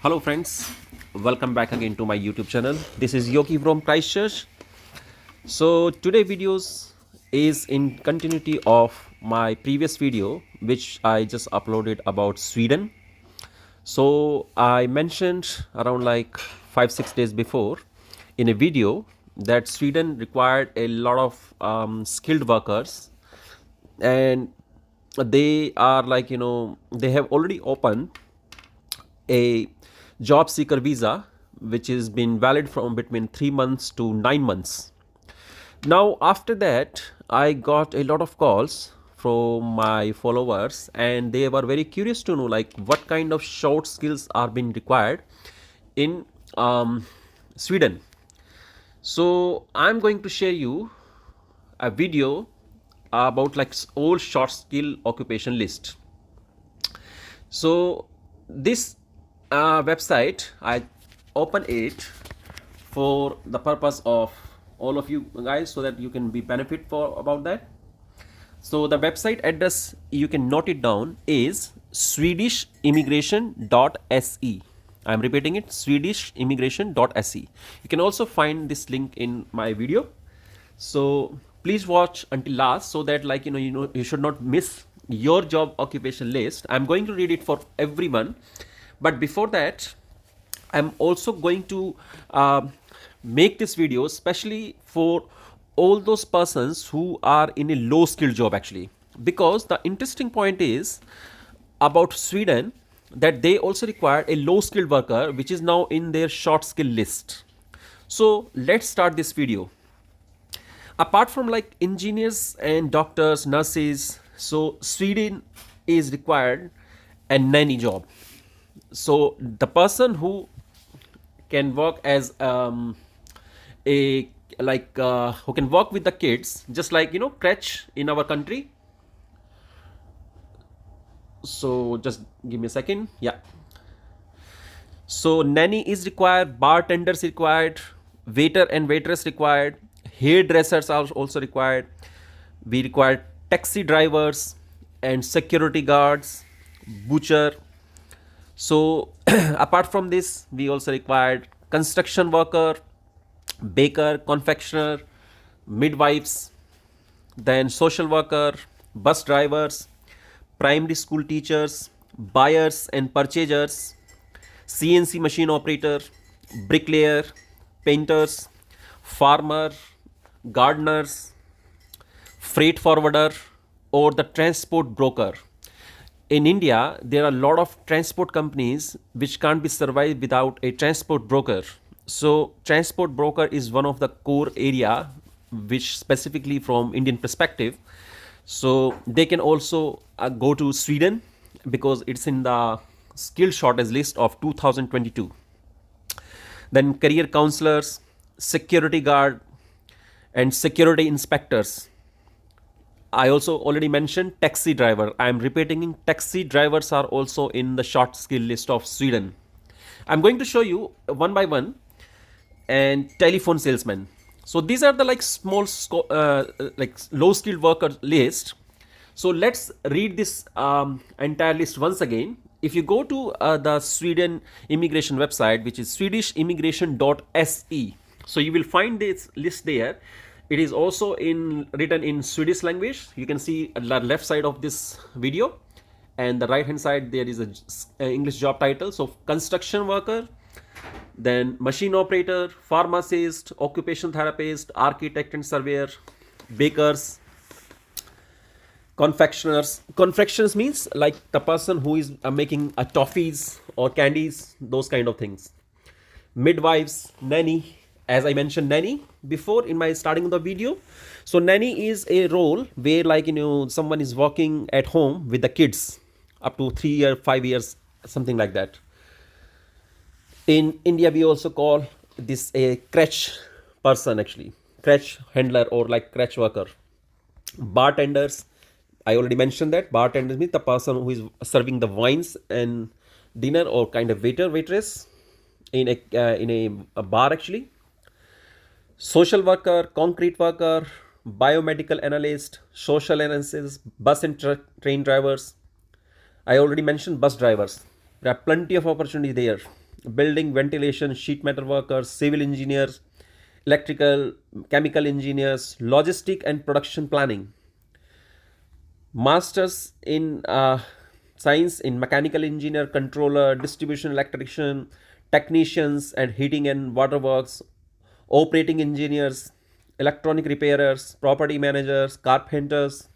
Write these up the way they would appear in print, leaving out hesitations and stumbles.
Hello friends, welcome back again to my YouTube channel. This is Yogi from Christchurch. So today videos is in continuity of my previous video which I just uploaded about Sweden. So I mentioned around like 5-6 days before in a video that Sweden required a lot of skilled workers, and they are like they have already opened a job seeker visa which has been valid from between 3 months to 9 months. Now after that I got a lot of calls from my followers, and they were very curious to know like what kind of short skills are being required in Sweden. So I'm going to share you a video about like all short skill occupation list. So this website I open it for the purpose of all of you guys, so that you can be benefit for about that. So the website address, you can note it down, is swedishimmigration.se. I'm repeating it, swedishimmigration.se. You can also find this link in my video. So please watch until last, so that like you should not miss your job occupation list. I'm going to read it for everyone, but before that I'm also going to make this video especially for all those persons who are in a low skill job actually, because the interesting point is about Sweden that they also require a low skilled worker which is now in their short skill list. So let's start this video. Apart from like engineers and doctors, nurses, so Sweden is required a nanny job. So the person who can work as a like who can work with the kids, just like crèche in our country. So just give me a second. Yeah, so nanny is required, bartenders required, waiter and waitress required, hairdressers are also required. We require taxi drivers and security guards, butcher. So apart from this we also required construction worker, baker, confectioner, midwives, then social worker, bus drivers, primary school teachers, buyers and purchasers, CNC machine operator, bricklayer, painters, farmer, gardeners, freight forwarder, or the transport broker. In India, there are a lot of transport companies which can't be survived without a transport broker. So transport broker is one of the core area which specifically from Indian perspective. So they can also go to Sweden because it's in the skill shortage list of 2022. Then career counselors, security guard, and security inspectors. I also already mentioned taxi driver. I am repeating, taxi drivers are also in the short skill list of Sweden. I'm going to show you one by one. And telephone salesman. So these are the like small like low skilled worker list. So let's read this entire list once again. If you go to the Sweden immigration website, which is swedishimmigration.se, so you will find this list there. It is also written in Swedish language. You can see at the left side of this video, and the right hand side there is a English job title. So construction worker, then machine operator, pharmacist, occupational therapist, architect and surveyor, bakers, confectioners. Confections means like the person who is making toffees or candies, those kind of things. Midwives, nanny. As I mentioned nanny before in my starting of the video. So nanny is a role where like someone is working at home with the kids up to 3 years, 5 years, something like that. In India, we also call this a crèche person actually, crèche handler or like crèche worker. Bartenders, I already mentioned that. Bartenders means the person who is serving the wines and dinner, or kind of waiter, waitress in a bar actually. Social worker, concrete worker, biomedical analyst, social analysis, bus and train drivers. I already mentioned bus drivers. There are plenty of opportunity there. building, ventilation, sheet metal workers, civil engineers, electrical, chemical engineers, logistic and production planning. Masters in science in mechanical engineer, controller, distribution electrician, technicians and heating and water works, operating engineers, electronic repairers, property managers, carpenters,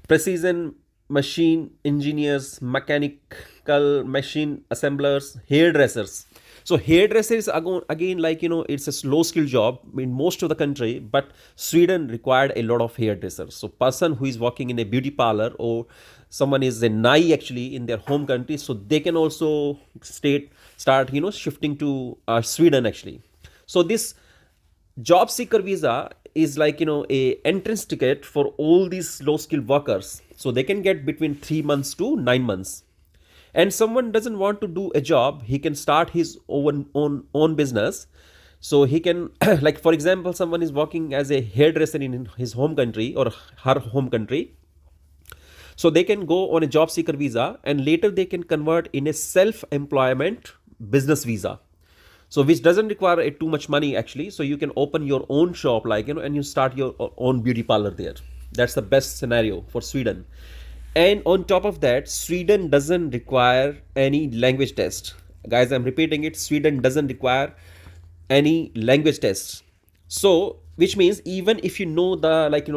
precision machine engineers, mechanical machine assemblers, hairdressers. So hairdresser is again, like, it's a low skill job in most of the country, but Sweden required a lot of hairdressers. So person who is working in a beauty parlor, or someone is a nanny actually in their home country, so they can also start shifting to Sweden actually. So this job seeker visa is like, a entrance ticket for all these low skilled workers, so they can get between 3 months to 9 months. And someone doesn't want to do a job, he can start his own business. So he can like, for example, someone is working as a hairdresser in his home country or her home country, so they can go on a job seeker visa, and later they can convert in a self employment business visa, so which doesn't require too much money actually. So you can open your own shop, like, and you start your own beauty parlor there. That's the best scenario for Sweden. And on top of that, Sweden doesn't require any language test. Guys, I'm repeating it, Sweden doesn't require any language tests. So which means even if you know the, like,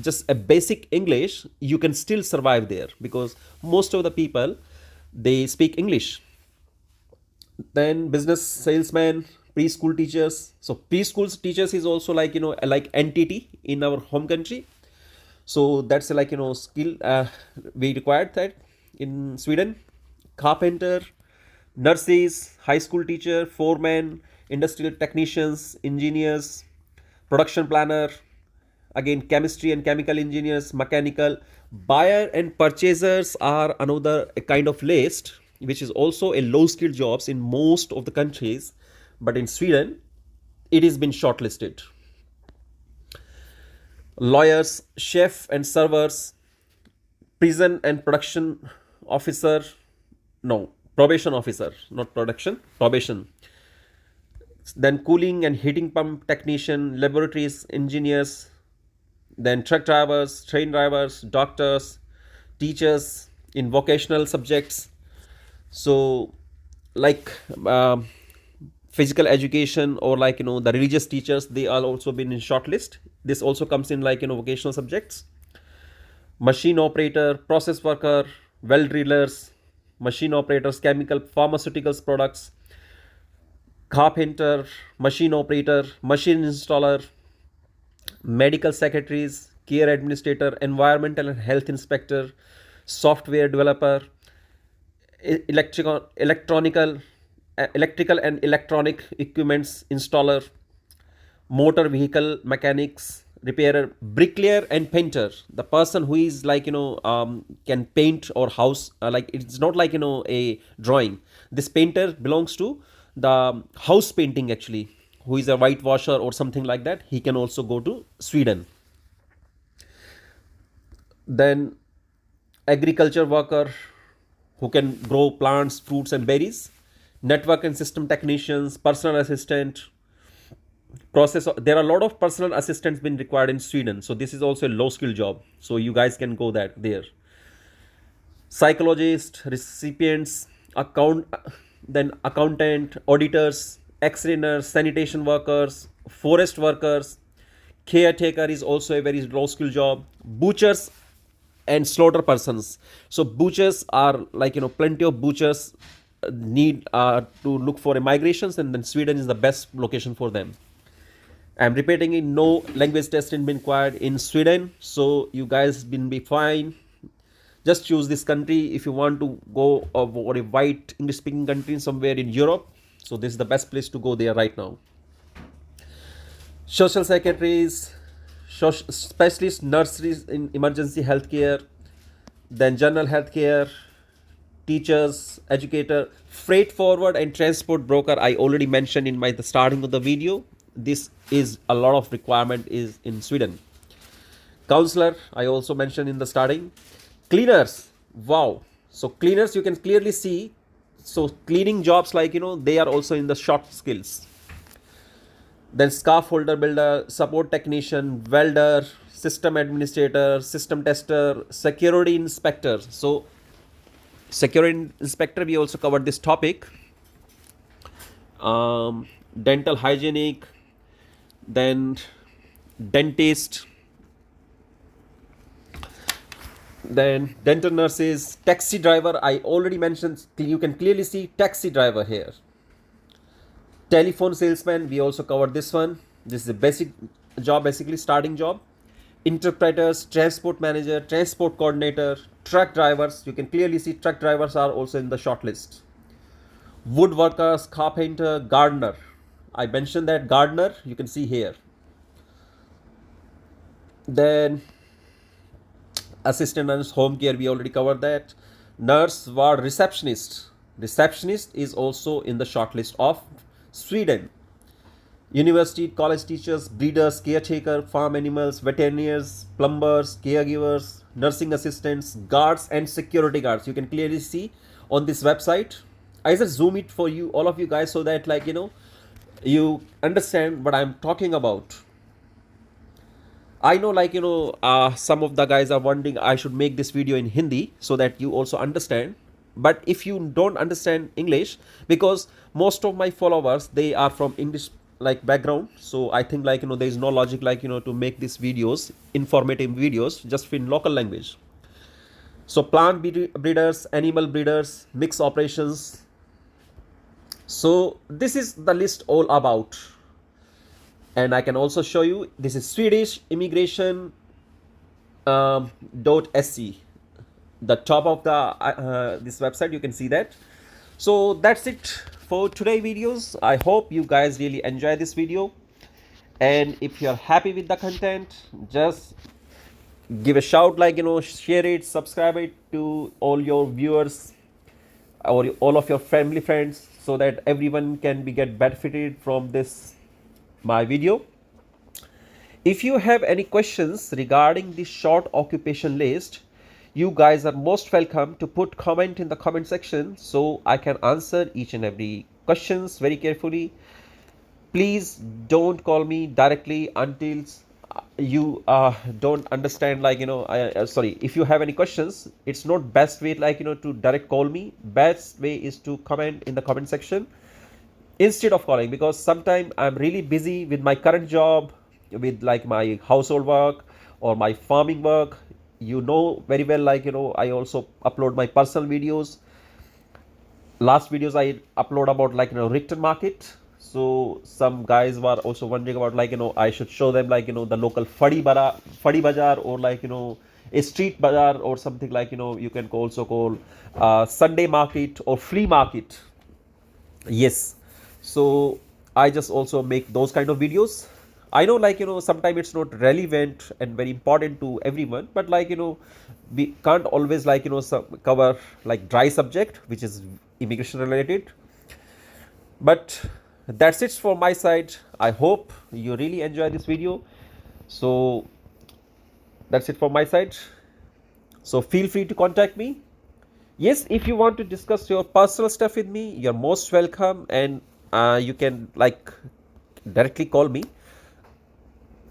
just a basic English, you can still survive there, because most of the people, they speak English. Then business salesman, preschool teachers. So preschool teachers is also like, like NTT in our home country. So that's like, skill we required that in Sweden. Carpenter, nurses, high school teacher, foreman, industrial technicians, engineers, production planner, again chemistry and chemical engineers, mechanical. Buyer and purchasers are another kind of list, which is also a low skill jobs in most of the countries, but in Sweden it has been shortlisted. Lawyers, chef and servers, prison and production officer, no, probation officer, not production, probation. Then cooling and heating pump technician, laboratories engineers, then truck drivers, train drivers, doctors, teachers in vocational subjects. So like physical education, or like, the religious teachers, they are also been in shortlist. This also comes in like, vocational subjects. Machine operator, process worker, well drillers, machine operators, chemical, pharmaceuticals products, carpenter, machine operator, machine installer, medical secretaries, care administrator, environmental and health inspector, software developer, electronical, electrical and electronic equipments installer, motor vehicle mechanics, repairer, bricklayer and painter. The person who is like, can paint or house, like, it's not like, a drawing. This painter belongs to the house painting actually, who is a whitewasher or something like that. He can also go to Sweden. Then agriculture worker, who can grow plants, fruits and berries. Network and system technicians, personal assistant, process. There are a lot of personal assistants been required in Sweden, so this is also a low skill job, so you guys can go that there. Psychologist, recipients, then accountant, auditors, x-ray nurse, sanitation workers, forest workers, caretaker is also a very low skill job. Butchers and slaughter persons. So butchers are like, plenty of butchers need to look for a migrations, and then Sweden is the best location for them. I'm repeating it, no language testing been required in Sweden, so you guys been be fine. Just choose this country if you want to go over a white English speaking country somewhere in Europe. So this is the best place to go there right now. Social secretaries, specialist nurseries in emergency healthcare, then general healthcare, teachers, educator, freight forward and transport broker. I already mentioned in the starting of the video. This is a lot of requirement is in Sweden. Counselor, I also mentioned in the starting. Cleaners, wow. So cleaners, you can clearly see So cleaning jobs, like they are also in the short skills. Then scaffolder builder, support technician, welder, system administrator, system tester, security inspector. So security inspector, we also covered this topic. Dental hygienic, then dentist, then dental nurses, taxi driver. I already mentioned, you can clearly see taxi driver here. Telephone salesman, we also covered this one. This is a basic job, basically starting job. Interpreters, transport manager, transport coordinator, truck drivers. You can clearly see truck drivers are also in the short list. Woodworkers, carpenter, gardener. I mentioned that gardener, you can see here. Then assistant nurse, home care, we already covered that. Nurse, ward, receptionist. Receptionist is also in the short list of Sweden. University, college teachers, breeders, caretaker, farm animals, veterinarians, plumbers, caregivers, nursing assistants, guards, and security guards. You can clearly see on this website. I just zoom it for you, all of you guys, so that you understand what I'm talking about. I know, some of the guys are wondering I should make this video in Hindi so that you also understand. But if you don't understand English, because most of my followers, they are from English background, so I think there is no logic to make these videos, informative videos, just in local language. So plant breeders, animal breeders, mixed operations. So this is the list all about. And I can also show you, this is Swedish immigration .se, the top of the this website, you can see that. So that's it for today videos. I hope you guys really enjoy this video, and if you're happy with the content, just give a shout, share it, subscribe it to all your viewers or all of your family friends, so that everyone can get benefited from this my video. If you have any questions regarding the short occupation list, you guys are most welcome to put comment in the comment section, so I can answer each and every questions very carefully. Please don't call me directly until you don't understand, sorry, if you have any questions, it's not best way to direct call me. Best way is to comment in the comment section instead of calling, because sometimes I'm really busy with my current job, with my household work or my farming work. You know very well, I also upload my personal videos. Last videos I upload about return market. So some guys were also wondering about I should show them the local fadi bazaar, or a street bazaar, or something you can also call Sunday market or flea market. Yes, so I just also make those kind of videos. I know sometimes it's not relevant and very important to everyone, but we can't always cover dry subject which is immigration related. But that's it for my side. I hope you really enjoy this video. So that's it from my side. So feel free to contact me. Yes, if you want to discuss your personal stuff with me, you're most welcome, and you can directly call me.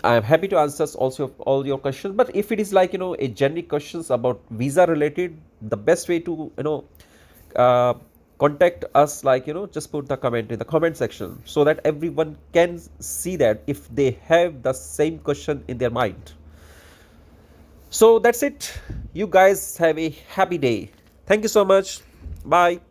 I'm happy to answer also all your questions. But if it is a generic questions about visa related, the best way to contact us, just put the comment in the comment section, so that everyone can see that if they have the same question in their mind. So that's it. You guys have a happy day. Thank you so much. Bye.